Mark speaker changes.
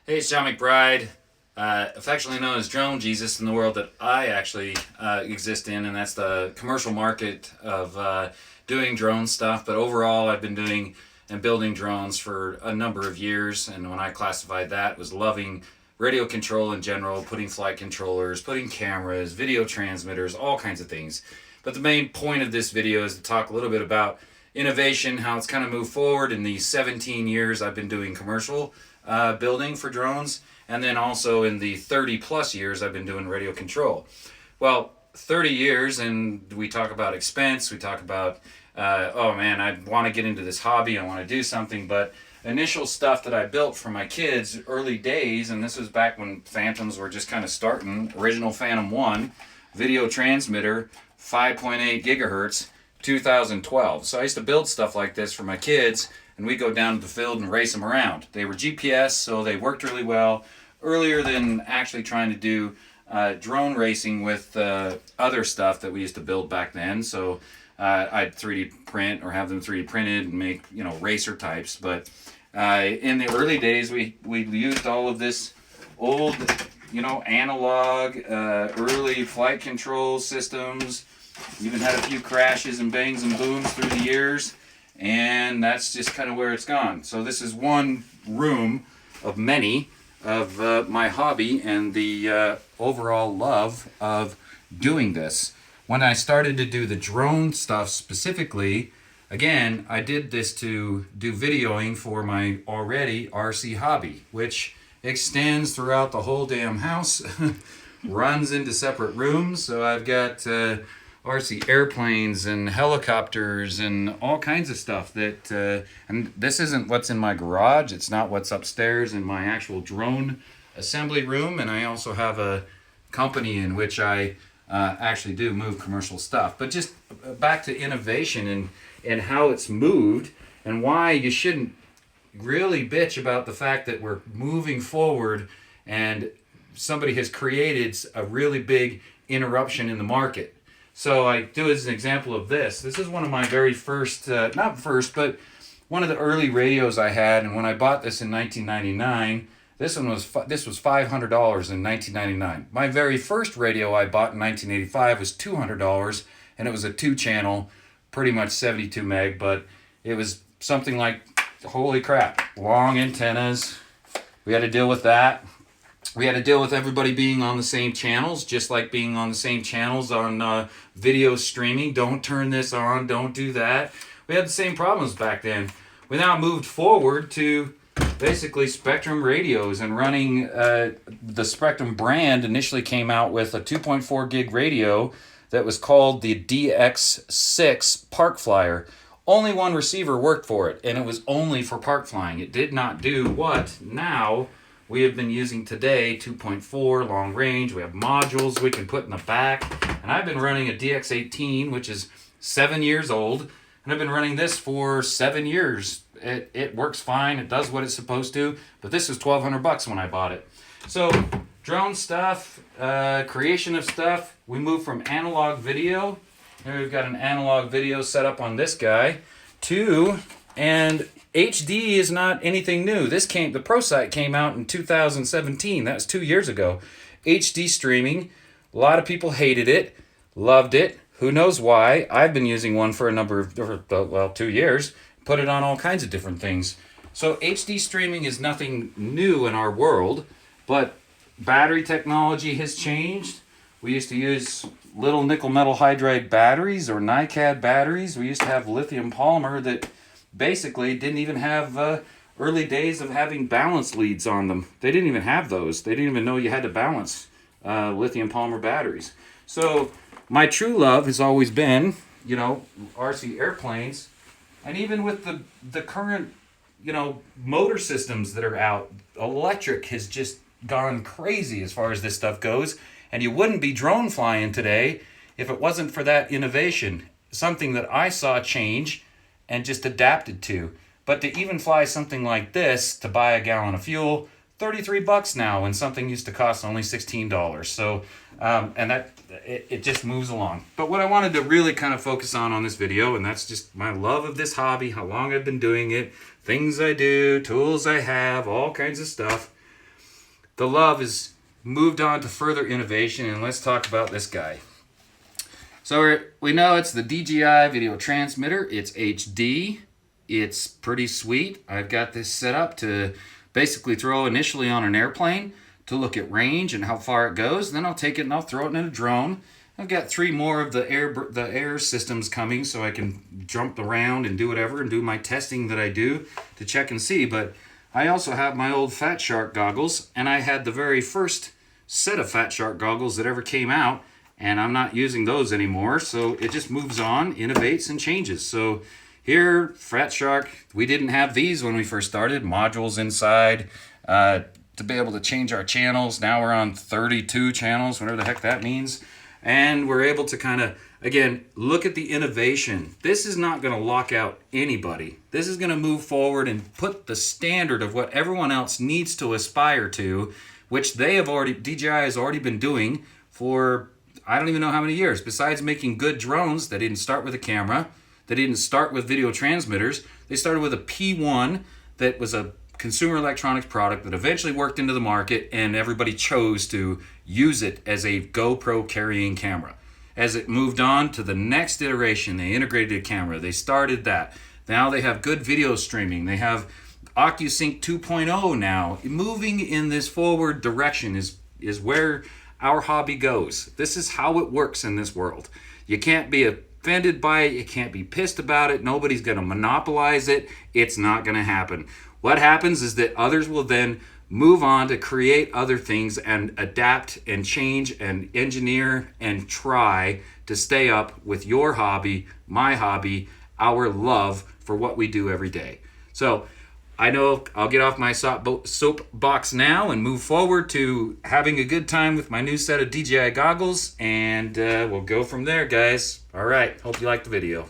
Speaker 1: Hey, it's John McBride, affectionately known as Drone Jesus in the world that I actually exist in, and that's the commercial market of doing drone stuff. But overall, I've been doing and building drones for a number of years, and when I classified that, was loving radio control in general, putting flight controllers, putting cameras, video transmitters, all kinds of things. But the main point of this video is to talk a little bit about innovation, how it's kind of moved forward in the 17 years I've been doing commercial building for drones, and then also in the 30 plus years I've been doing radio control. Well, 30 years, and we talk about expense, we talk about, oh man, I want to get into this hobby, I want to do something, but initial stuff that I built for my kids, early days, and this was back when Phantoms were just kind of starting, original Phantom 1, video transmitter, 5.8 gigahertz, 2012. So I used to build stuff like this for my kids, and we go down to the field and race them around. They were GPS, so they worked really well. Earlier than actually trying to do drone racing with other stuff that we used to build back then. So I'd 3D print or have them 3D printed and make, racer types. But in the early days, we used all of this old, analog, early flight control systems. Even had a few crashes and bangs and booms through the years, and that's just kind of where it's gone. So this is one room of many of my hobby and the overall love of doing this. When I started to do the drone stuff specifically, again, I did this to do videoing for my already RC hobby, which extends throughout the whole damn house, runs into separate rooms. So I've got RC airplanes and helicopters and all kinds of stuff that, and this isn't what's in my garage, it's not what's upstairs in my actual drone assembly room, and I also have a company in which I actually do move commercial stuff. But just back to innovation and how it's moved and why you shouldn't really bitch about the fact that we're moving forward and somebody has created a really big interruption in the market. So I do as an example of this. This is one of my very first, not first, but one of the early radios I had. And when I bought this in 1999, this was $500 in 1999. My very first radio I bought in 1985 was $200, and it was a 2-channel, pretty much 72 meg, but it was something like, holy crap, long antennas. We had to deal with that. We had to deal with everybody being on the same channels, just like being on the same channels on video streaming. Don't turn this on, don't do that. We had the same problems back then. We now moved forward to basically Spectrum radios and running the Spectrum brand initially came out with a 2.4 gig radio that was called the DX6 Park Flyer. Only one receiver worked for it, and it was only for park flying. It did not do what now we have been using today, 2.4 long range. We have modules we can put in the back. And I've been running a DX18, which is 7 years old. And I've been running this for 7 years. It works fine. It does what it's supposed to. But this was $1,200 when I bought it. So drone stuff, creation of stuff. We moved from analog video. Here we've got an analog video set up on this guy. And HD is not anything new. The ProSight came out in 2017. That was 2 years ago. HD streaming. A lot of people hated it, loved it. Who knows why? I've been using one for 2 years. Put it on all kinds of different things. So HD streaming is nothing new in our world, but battery technology has changed. We used to use little nickel metal hydride batteries or NiCad batteries. We used to have lithium polymer that basically didn't even have early days of having balance leads on them. They didn't even have those. They didn't even know you had to balance lithium polymer batteries. So my true love has always been, RC airplanes. And even with the current, motor systems that are out, electric has just gone crazy as far as this stuff goes. And you wouldn't be drone flying today if it wasn't for that innovation. Something that I saw change and just adapted to. But to even fly something like this, to buy a gallon of fuel, $33 now, when something used to cost only $16. So, and that it just moves along. But what I wanted to really kind of focus on this video, and that's just my love of this hobby, how long I've been doing it, things I do, tools I have, all kinds of stuff. the love is moved on to further innovation, and let's talk about this guy. So we know it's the DJI video transmitter. It's HD. It's pretty sweet. I've got this set up to basically throw initially on an airplane to look at range and how far it goes. Then I'll take it and I'll throw it in a drone. I've got 3 more of the air systems coming, so I can jump around and do whatever and do my testing that I do to check and see. But I also have my old Fat Shark goggles, and I had the very first set of Fat Shark goggles that ever came out, and I'm not using those anymore. So it just moves on, innovates, and changes. So here, Fat Shark, we didn't have these when we first started, modules inside to be able to change our channels. Now we're on 32 channels, whatever the heck that means. And we're able to kind of, again, look at the innovation. This is not going to lock out anybody. This is going to move forward and put the standard of what everyone else needs to aspire to, which DJI has already been doing for, I don't even know how many years. Besides making good drones, they didn't start with a camera. They didn't start with video transmitters. They started with a P1 that was a consumer electronics product that eventually worked into the market, and everybody chose to use it as a GoPro carrying camera. As it moved on to the next iteration, they integrated a camera. They started that. Now they have good video streaming. They have OcuSync 2.0 now. Moving in this forward direction is where our hobby goes. This is how it works in this world. You can't be offended by it. You can't be pissed about it. Nobody's going to monopolize it. It's not going to happen. What happens is that others will then move on to create other things and adapt and change and engineer and try to stay up with your hobby, my hobby, our love for what we do every day. So I know I'll get off my soapbox now and move forward to having a good time with my new set of DJI goggles, and we'll go from there, guys. All right, hope you liked the video.